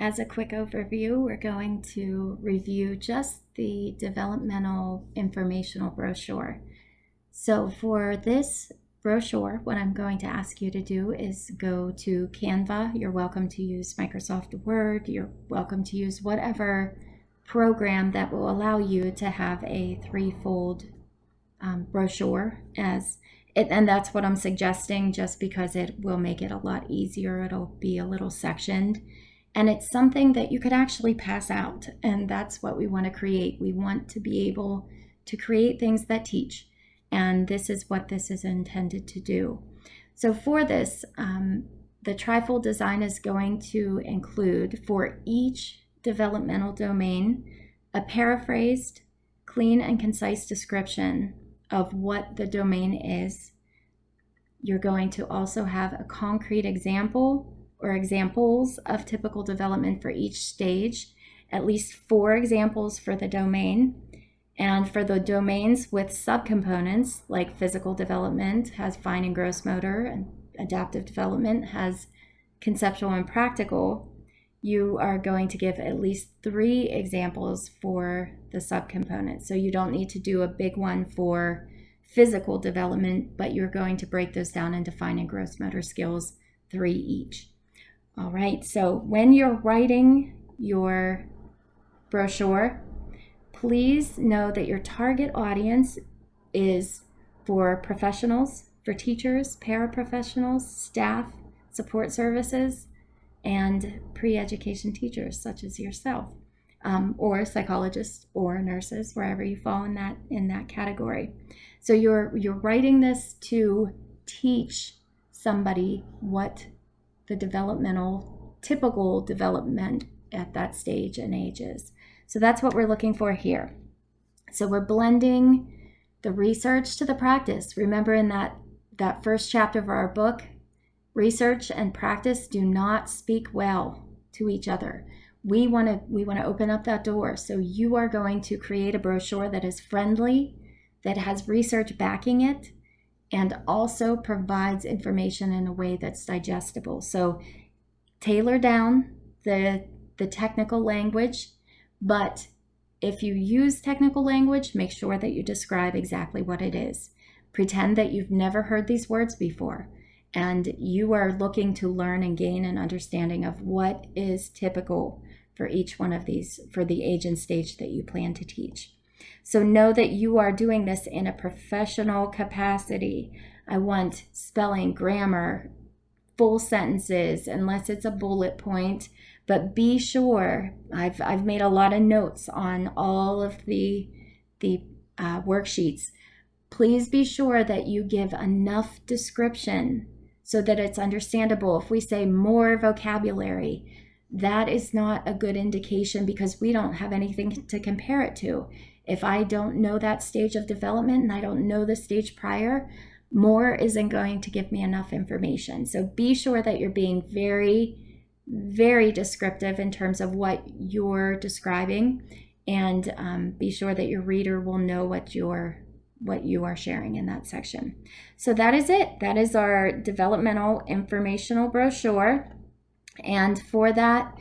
as a quick overview, we're going to review just the developmental informational brochure. So for this brochure, what I'm going to ask you to do is go to Canva. You're welcome to use Microsoft Word. You're welcome to use whatever program that will allow you to have a threefold brochure and that's what I'm suggesting, just because it will make it a lot easier. It'll be a little sectioned, and it's something that you could actually pass out, and that's what we want to create. We want to be able to create things that teach, and this is what this is intended to do. So for this, the trifold design is going to include, for each developmental domain, a paraphrased, clean and concise description of what the domain is. You're going to also have a concrete example or examples of typical development for each stage, at least 4 examples for the domain. And for the domains with subcomponents, like physical development has fine and gross motor, and adaptive development has conceptual and practical, you are going to give at least 3 examples for the subcomponents. So you don't need to do a big one for physical development, but you're going to break those down into fine and gross motor skills, 3 each. All right, so when you're writing your brochure, please know that your target audience is for professionals, for teachers, paraprofessionals, staff, support services, and pre-education teachers such as yourself, or psychologists or nurses, wherever you fall in that category. So you're writing this to teach somebody what the typical development at that stage and age is. So that's what we're looking for here. So we're blending the research to the practice. Remember, in that first chapter of our book, research and practice do not speak well to each other. We want to open up that door. So you are going to create a brochure that is friendly, that has research backing it, and also provides information in a way that's digestible. So tailor down the technical language, but if you use technical language, make sure that you describe exactly what it is. Pretend that you've never heard these words before, and you are looking to learn and gain an understanding of what is typical for each one of these, for the age and stage that you plan to teach. So know that you are doing this in a professional capacity. I want spelling, grammar, full sentences, unless it's a bullet point, but be sure, I've made a lot of notes on all of the worksheets. Please be sure that you give enough description so that it's understandable. If we say more vocabulary, that is not a good indication, because we don't have anything to compare it to. If I don't know that stage of development and I don't know the stage prior, more isn't going to give me enough information. So be sure that you're being very, very descriptive in terms of what you're describing, and be sure that your reader will know what you are sharing in that section. So that is it. That is our developmental informational brochure. And for that,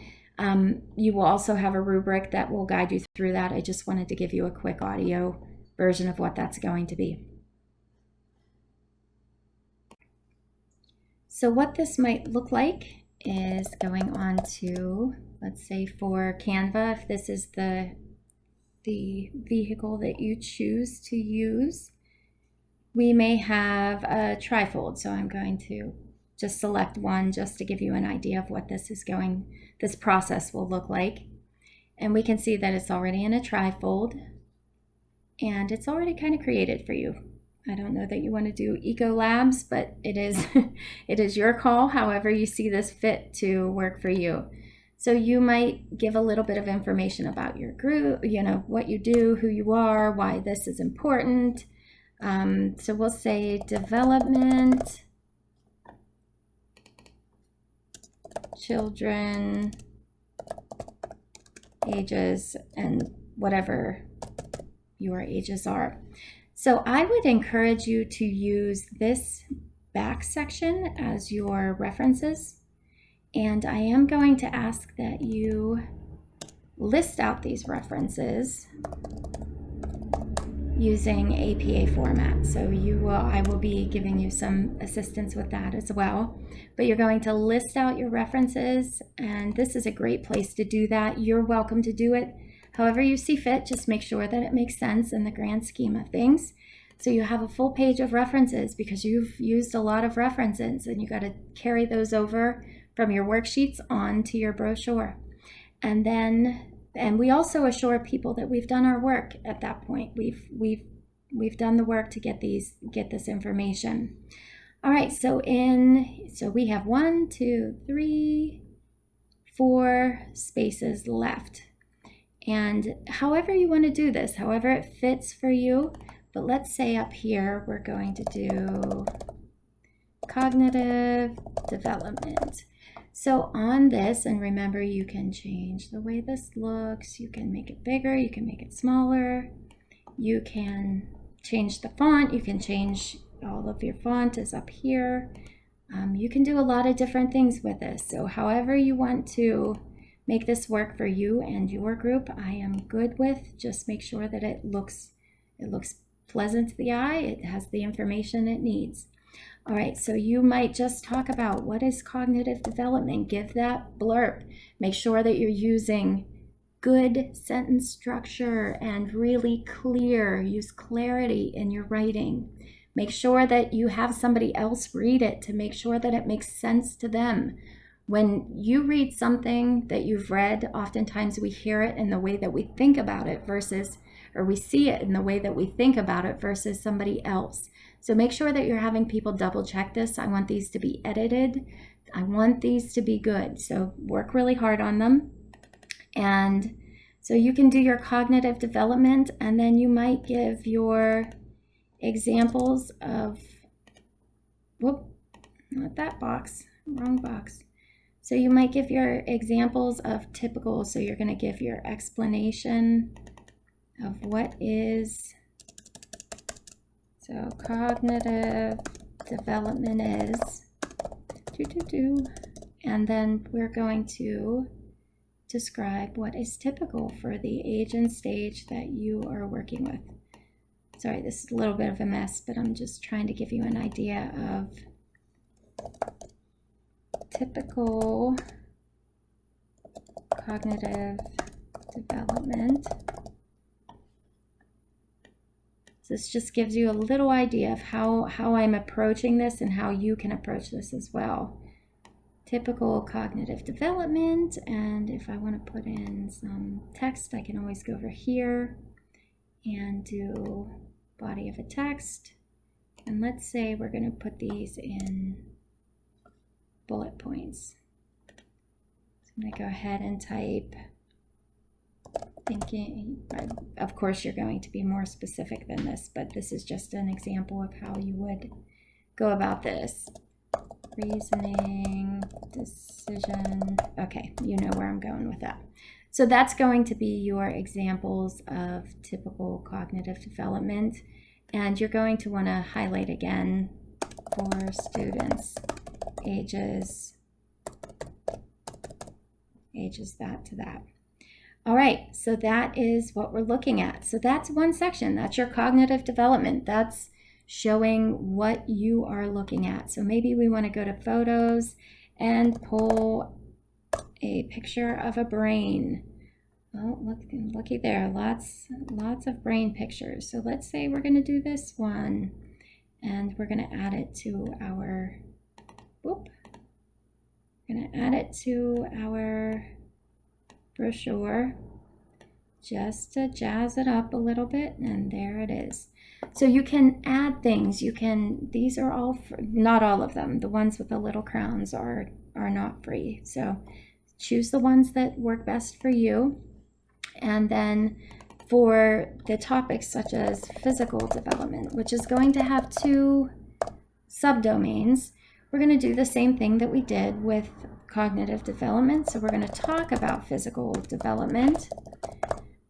you will also have a rubric that will guide you through that. I just wanted to give you a quick audio version of what that's going to be. So what this might look like is going on to, let's say for Canva, if this is the vehicle that you choose to use, we may have a trifold. So I'm going to just select one just to give you an idea of what this process will look like. And we can see that it's already in a trifold, and it's already kind of created for you. I don't know that you want to do Eco Labs, but it is your call, however you see this fit to work for you. So you might give a little bit of information about your group, what you do, who you are, why this is important. So we'll say development, children, ages, and whatever your ages are. So I would encourage you to use this back section as your references. And I am going to ask that you list out these references using APA format. So I will be giving you some assistance with that as well. But you're going to list out your references, and this is a great place to do that. You're welcome to do it however you see fit. Just make sure that it makes sense in the grand scheme of things. So you have a full page of references because you've used a lot of references, and you got to carry those over from your worksheets onto your brochure. And we also assure people that we've done our work at that point. We've done the work to get this information. All right, so we have 1, 2, 3, 4 spaces left. And however you want to do this, however it fits for you, but let's say up here we're going to do cognitive development. So on this, and remember, you can change the way this looks. You can make it bigger, you can make it smaller, you can change the font, you can change all of your font is up here. You can do a lot of different things with this. So however you want to make this work for you and your group, I am good with. Just make sure that it looks pleasant to the eye. It has the information it needs. All right, so you might just talk about what is cognitive development. Give that blurb. Make sure that you're using good sentence structure and really clear. Use clarity in your writing. Make sure that you have somebody else read it to make sure that it makes sense to them. When you read something that you've read, oftentimes we hear it in the way that we think about it or we see it in the way that we think about it versus somebody else. So make sure that you're having people double check this. I want these to be edited. I want these to be good. So work really hard on them. And so you can do your cognitive development, and then you might give your examples of, whoop, not that box, wrong box. So you might give your examples of typical, so you're going to give your explanation of what is, so cognitive development is, and then we're going to describe what is typical for the age and stage that you are working with. Sorry, this is a little bit of a mess, but I'm just trying to give you an idea of typical cognitive development. So this just gives you a little idea of how I'm approaching this and how you can approach this as well. Typical cognitive development, and if I want to put in some text, I can always go over here and do body of a text. And let's say we're going to put these in bullet points. So I'm going to go ahead and type thinking. Of course, you're going to be more specific than this, but this is just an example of how you would go about this. Reasoning, decision. Okay, you know where I'm going with that. So that's going to be your examples of typical cognitive development. And you're going to want to highlight again for students, ages that to that. All right, so that is what we're looking at. So that's one section. That's your cognitive development. That's showing what you are looking at. So maybe we want to go to photos and pull a picture of a brain. Oh, looky there, lots of brain pictures. So let's say we're going to do this one, and we're going to add it to our, brochure, just to jazz it up a little bit, and there it is. So you can add things. These are all, not all of them. The ones with the little crowns are not free. So choose the ones that work best for you. And then for the topics such as physical development, which is going to have 2 subdomains, we're going to do the same thing that we did with cognitive development. So we're going to talk about physical development,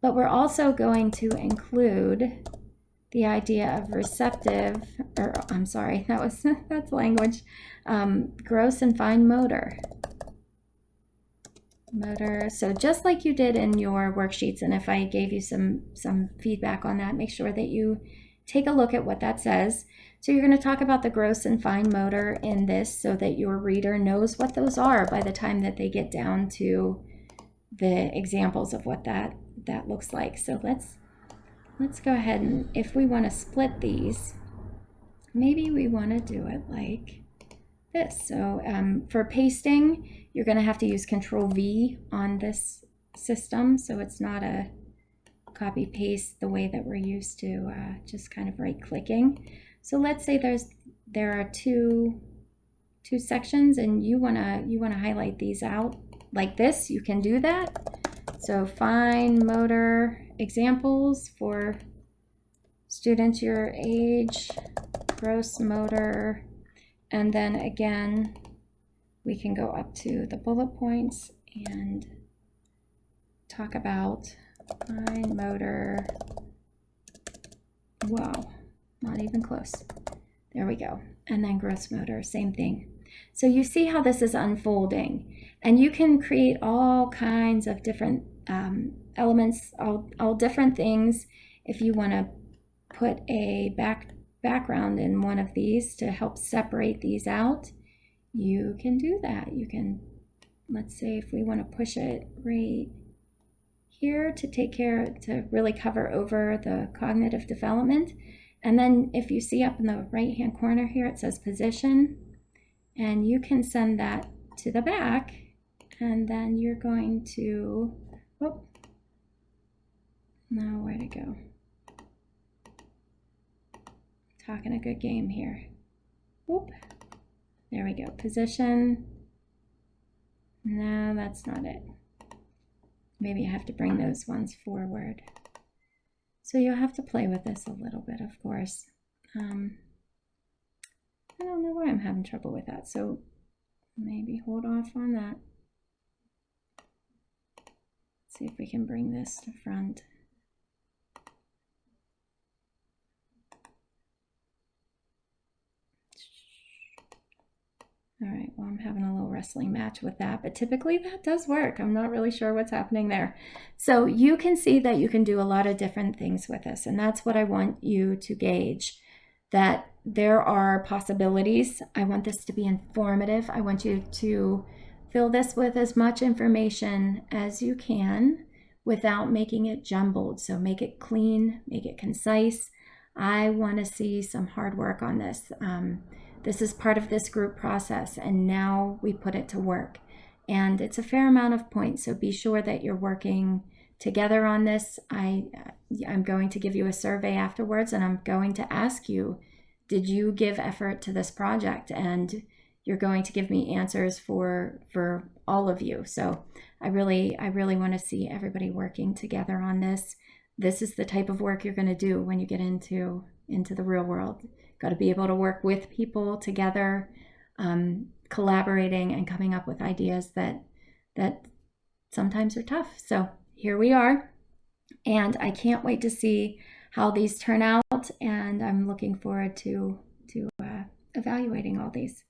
but we're also going to include the idea of receptive, or I'm sorry, that's language, gross and fine motor. motor. So just like you did in your worksheets, and if I gave you some feedback on that, make sure that you take a look at what that says. So you're going to talk about the gross and fine motor in this so that your reader knows what those are by the time that they get down to the examples of what that looks like. So let's go ahead, and if we want to split these, maybe we want to do it like this. So for pasting, you're going to have to use Control V on this system, so it's not a copy paste the way that we're used to just kind of right clicking. So let's say there are two sections, and you want to highlight these out like this. You can do that. So fine motor examples for students your age, gross motor, and then again we can go up to the bullet points and talk about fine motor. Wow, not even close. There we go. And then gross motor, same thing. So you see how this is unfolding, and you can create all kinds of different elements, all different things. If you want to put a background in one of these to help separate these out, you can do that. You can, let's say if we want to push it right here to really cover over the cognitive development. And then if you see up in the right hand corner here, it says position, and you can send that to the back, and then you're going to, oh, now where to go? Talking a good game here. Whoop. There we go. Position. No, that's not it. Maybe I have to bring those ones forward. So you'll have to play with this a little bit, of course. I don't know why I'm having trouble with that. So maybe hold off on that. Let's see if we can bring this to front. All right, well, I'm having a little wrestling match with that, but typically that does work. I'm not really sure what's happening there. So you can see that you can do a lot of different things with this, and that's what I want you to gauge, that there are possibilities. I want this to be informative. I want you to fill this with as much information as you can without making it jumbled. So make it clean, make it concise. I want to see some hard work on this. This is part of this group process, and now we put it to work. And it's a fair amount of points, so be sure that you're working together on this. I'm going to give you a survey afterwards, and I'm going to ask you, did you give effort to this project? And you're going to give me answers for all of you. So I really want to see everybody working together on this. This is the type of work you're going to do when you get into the real world. Got to be able to work with people together, collaborating and coming up with ideas that sometimes are tough. So here we are, and I can't wait to see how these turn out, and I'm looking forward to evaluating all these.